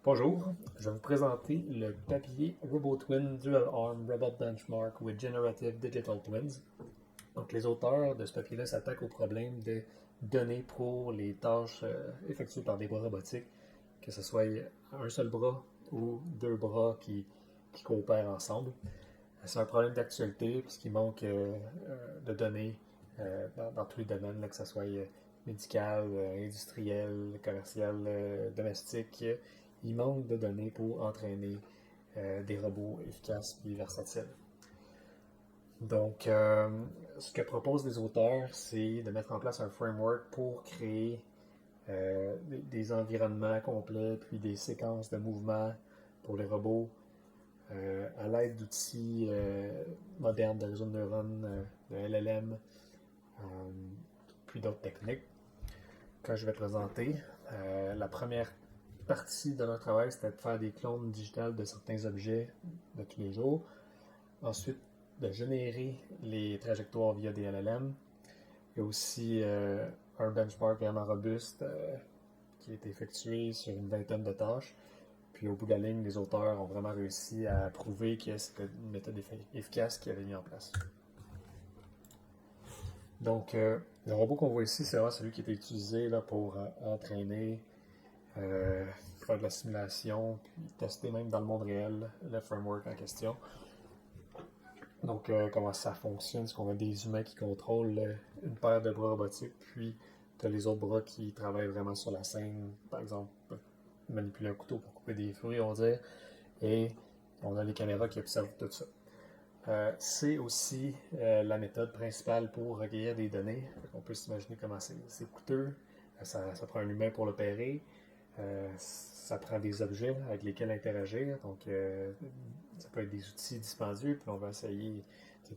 Bonjour, je vais vous présenter le papier RoboTwin Dual Arm Robot Benchmark with Generative Digital Twins. Donc, les auteurs de ce papier-là s'attaquent au problème de données pour les tâches effectuées par des bras robotiques, que ce soit un seul bras ou deux bras qui coopèrent ensemble. C'est un problème d'actualité puisqu'il manque de données dans tous les domaines, là, que ce soit médical, industriel, commercial, domestique. Il manque de données pour entraîner des robots efficaces et versatiles. Donc, ce que proposent les auteurs, c'est de mettre en place un framework pour créer des environnements complets, puis des séquences de mouvements pour les robots à l'aide d'outils modernes de réseaux de neurones, de LLM, euh, puis d'autres techniques que je vais présenter. La première partie de notre travail, c'était de faire des clones digitales de certains objets de tous les jours. Ensuite, de générer les trajectoires via des LLM. Il y a aussi un benchmark vraiment robuste qui a été effectué sur une vingtaine de tâches. Puis au bout de la ligne, les auteurs ont vraiment réussi à prouver que c'était une méthode efficace qu'ils avaient mis en place. Donc, le robot qu'on voit ici, c'est vraiment celui qui a été utilisé là, pour entraîner, faire de la simulation, puis tester même dans le monde réel le framework en question. Donc, comment ça fonctionne, c'est qu'on a des humains qui contrôlent une paire de bras robotiques, puis tu as les autres bras qui travaillent vraiment sur la scène, par exemple, manipuler un couteau pour couper des fruits, on va dire, et on a les caméras qui observent tout ça. C'est aussi la méthode principale pour recueillir des données. On peut s'imaginer comment c'est coûteux, ça prend un humain pour l'opérer, ça prend des objets avec lesquels interagir, donc ça peut être des outils dispendieux, puis on va essayer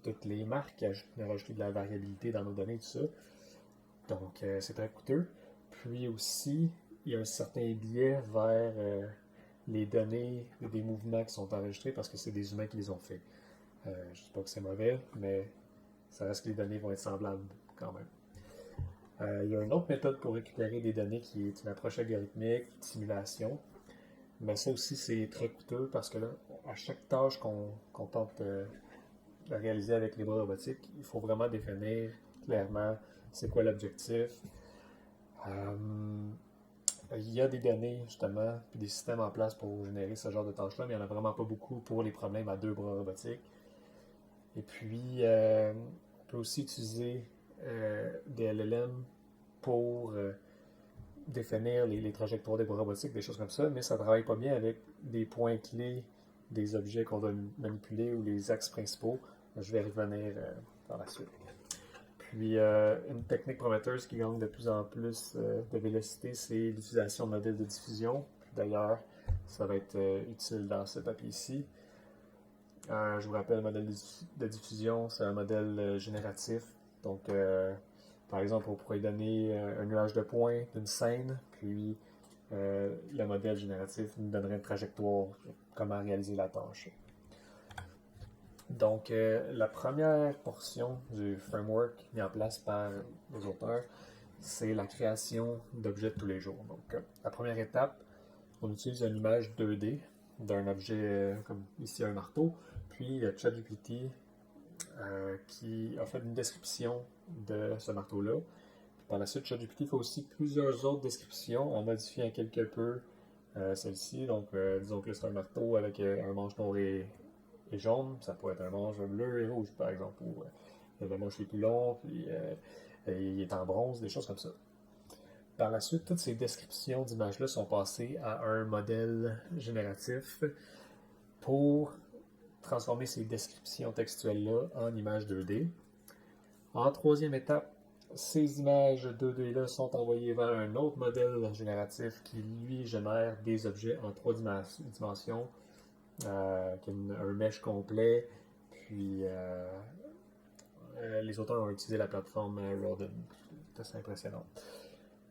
toutes les marques, rajouter de la variabilité dans nos données, tout ça. Donc c'est très coûteux. Puis aussi, il y a un certain biais vers les données des mouvements qui sont enregistrés parce que c'est des humains qui les ont faits. Je ne dis pas que c'est mauvais, mais ça reste que les données vont être semblables quand même. Il y a une autre méthode pour récupérer des données qui est une approche algorithmique, de simulation. Mais ça aussi, c'est très coûteux parce que là, à chaque tâche qu'on tente de réaliser avec les bras robotiques, il faut vraiment définir clairement c'est quoi l'objectif. Euh, il y a des données, justement, puis des systèmes en place pour générer ce genre de tâches-là, mais il n'y en a vraiment pas beaucoup pour les problèmes à deux bras robotiques. Et puis, on peut aussi utiliser des LLM pour définir les trajectoires des bras robotiques, des choses comme ça, mais ça ne travaille pas bien avec des points clés des objets qu'on doit manipuler ou les axes principaux. Je vais y revenir par la suite. Puis, une technique prometteuse qui gagne de plus en plus de vélocité, c'est l'utilisation de modèles de diffusion. D'ailleurs, ça va être utile dans ce papier-ci. Je vous rappelle, le modèle de diffusion, c'est un modèle génératif. Donc, par exemple, on pourrait donner un nuage de points d'une scène, puis le modèle génératif nous donnerait une trajectoire, comment réaliser la tâche. Donc, la première portion du framework mis en place par les auteurs, c'est la création d'objets de tous les jours. Donc, la première étape, on utilise une image 2D d'un objet comme ici un marteau, puis ChatGPT qui a fait une description de ce marteau-là. Par la suite, ChatGPT fait aussi plusieurs autres descriptions en modifiant quelque peu celle-ci. Donc, disons que c'est un marteau avec un manche noir et jaune. Ça pourrait être un manche bleu et rouge, par exemple. Ou le manche est plus long, puis il est en bronze, des choses comme ça. Par la suite, toutes ces descriptions d'images-là sont passées à un modèle génératif pour transformer ces descriptions textuelles-là en images 2D. En troisième étape, ces images 2D-là sont envoyées vers un autre modèle génératif qui, lui, génère des objets en trois dimensions, qui a un mesh complet, puis les auteurs ont utilisé la plateforme Rodin. C'est assez impressionnant.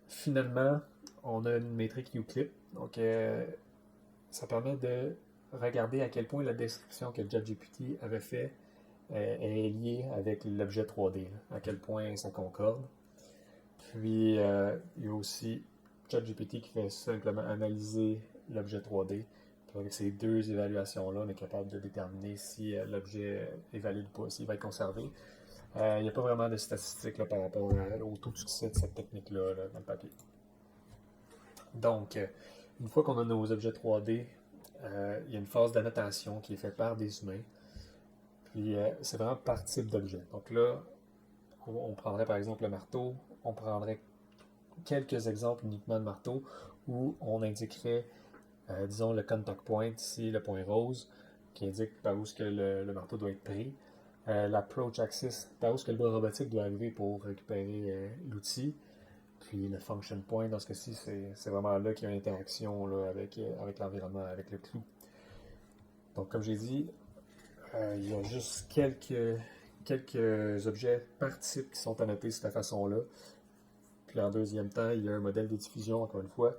Finalement, on a une métrique Uclip, donc ça permet de regarder à quel point la description que ChatGPT avait fait est liée avec l'objet 3D, à quel point ça concorde. Puis, il y a aussi ChatGPT qui fait simplement analyser l'objet 3D. Puis avec ces deux évaluations-là, on est capable de déterminer si l'objet est valide ou pas, s'il va être conservé. Il n'y a pas vraiment de statistiques là, par rapport au taux de succès de cette technique-là là, dans le papier. Donc, une fois qu'on a nos objets 3D, il y a une phase d'annotation qui est faite par des humains. Puis, c'est vraiment par type d'objet. Donc là, on prendrait par exemple le marteau, on prendrait quelques exemples uniquement de marteau où on indiquerait, disons, le contact point, ici le point rose, qui indique par où est-ce que le marteau doit être pris. L'approach axis, par où est-ce que le bras robotique doit arriver pour récupérer l'outil. Puis le function point, dans ce cas-ci, c'est vraiment là qu'il y a une interaction là, avec l'environnement, avec le clou. Donc, comme j'ai dit, il y a juste quelques objets par type qui sont annotés de cette façon-là. Puis en deuxième temps, il y a un modèle de diffusion, encore une fois,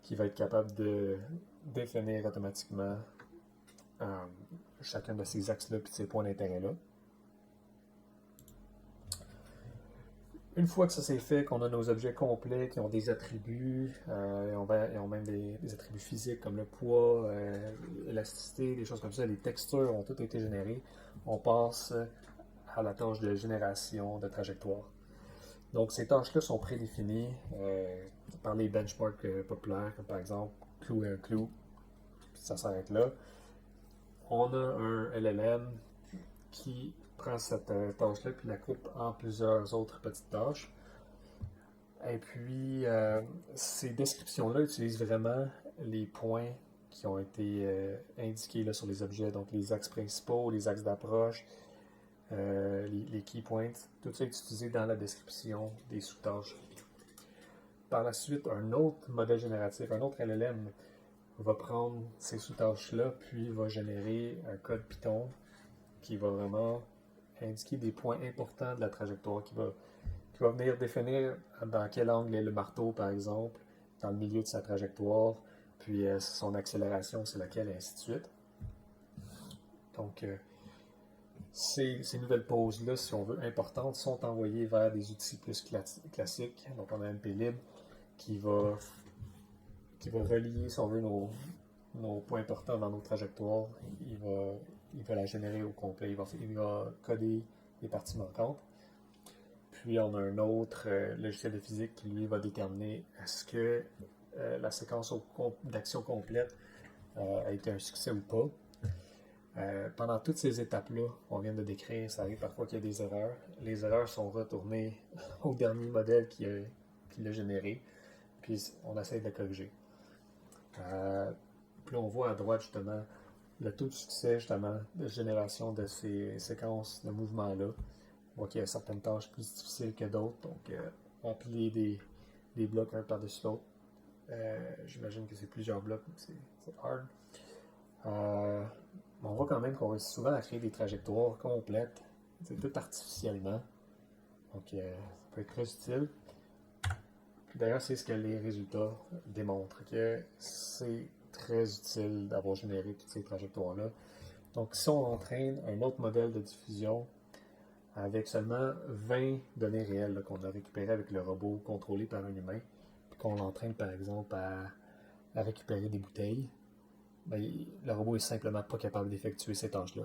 qui va être capable de définir automatiquement chacun de ces axes-là et de ces points d'intérêt-là. Une fois que ça c'est fait, qu'on a nos objets complets qui ont des attributs, ils ont même des attributs physiques comme le poids, l'élasticité, des choses comme ça, les textures ont toutes été générées, on passe à la tâche de génération de trajectoire. Donc ces tâches-là sont prédéfinies par les benchmarks populaires, comme par exemple clouer un clou, puis ça s'arrête là. On a un LLM qui prend cette tâche-là puis la coupe en plusieurs autres petites tâches. Et puis, ces descriptions-là utilisent vraiment les points qui ont été indiqués là, sur les objets, donc les axes principaux, les axes d'approche, les key points, tout ça est utilisé dans la description des sous-tâches. Par la suite, un autre modèle génératif, un autre LLM, va prendre ces sous-tâches-là, puis va générer un code Python qui va vraiment indiquer des points importants de la trajectoire, qui va venir définir dans quel angle est le marteau, par exemple, dans le milieu de sa trajectoire, puis son accélération, c'est laquelle, et ainsi de suite. Donc, ces nouvelles poses-là, si on veut, importantes, sont envoyées vers des outils plus classiques. Donc, on a MPLib qui va relier, si on veut, nos points importants dans nos trajectoires. Il va la générer au complet. Il va coder les parties manquantes. Puis on a un autre logiciel de physique qui lui va déterminer est-ce que la séquence d'action complète a été un succès ou pas. Pendant toutes ces étapes-là, on vient de décrire, ça arrive parfois qu'il y a des erreurs. Les erreurs sont retournées au dernier modèle qui l'a généré, puis on essaie de la corriger. Puis on voit à droite justement le taux de succès justement de génération de ces séquences de mouvements-là. On voit qu'il y a certaines tâches plus difficiles que d'autres, donc empiler des blocs un par-dessus l'autre. J'imagine que c'est plusieurs blocs, donc c'est hard. On voit quand même qu'on réussit souvent à créer des trajectoires complètes, tout artificiellement. Donc ça peut être très utile. Puis d'ailleurs, c'est ce que les résultats démontrent, que c'est très utile d'avoir généré toutes ces trajectoires-là. Donc si on entraîne un autre modèle de diffusion avec seulement 20 données réelles là, qu'on a récupérées avec le robot contrôlé par un humain, puis qu'on l'entraîne par exemple à récupérer des bouteilles, ben, le robot est simplement pas capable d'effectuer ces tâches-là.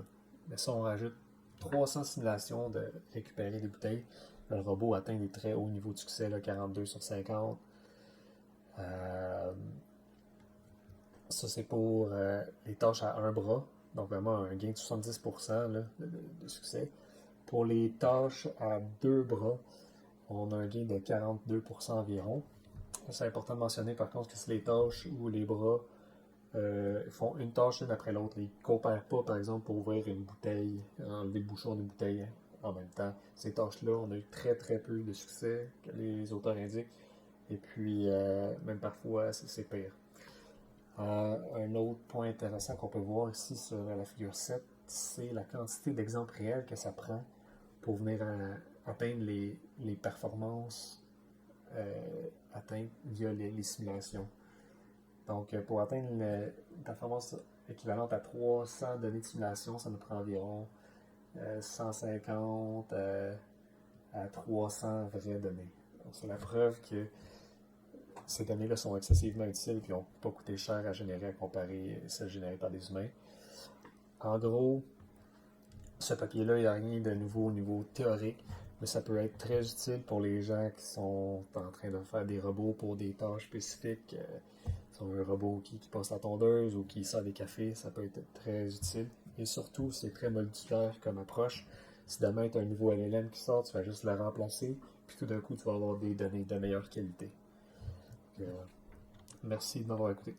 Mais si on rajoute 300 simulations de récupérer des bouteilles, le robot atteint des très hauts niveaux de succès, là, 42 sur 50. Ça, c'est pour les tâches à un bras, donc vraiment un gain de 70% là, de succès. Pour les tâches à deux bras, on a un gain de 42% environ. C'est important de mentionner par contre que c'est les tâches où les bras font une tâche l'une après l'autre. Ils ne coopèrent pas, par exemple, pour ouvrir une bouteille, enlever le bouchon d'une bouteille en même temps. Ces tâches-là, on a eu très très peu de succès, que les auteurs indiquent. Et puis, même parfois, c'est pire. Un autre point intéressant qu'on peut voir ici sur la figure 7, c'est la quantité d'exemples réels que ça prend pour venir atteindre les performances atteintes via les simulations. Donc, pour atteindre une performance équivalente à 300 données de simulation, ça nous prend environ 150 à 300 vraies données. Donc, c'est la preuve que ces données-là sont excessivement utiles et n'ont pas coûté cher à générer à comparer celles générées par des humains. En gros, ce papier-là, il n'y a rien de nouveau au niveau théorique, mais ça peut être très utile pour les gens qui sont en train de faire des robots pour des tâches spécifiques. Un robot qui passe la tondeuse ou qui sert des cafés, ça peut être très utile. Et surtout, c'est très modulaire comme approche. Si demain tu as un nouveau LLM qui sort, tu vas juste le remplacer, puis tout d'un coup, tu vas avoir des données de meilleure qualité. Merci de m'avoir écouté.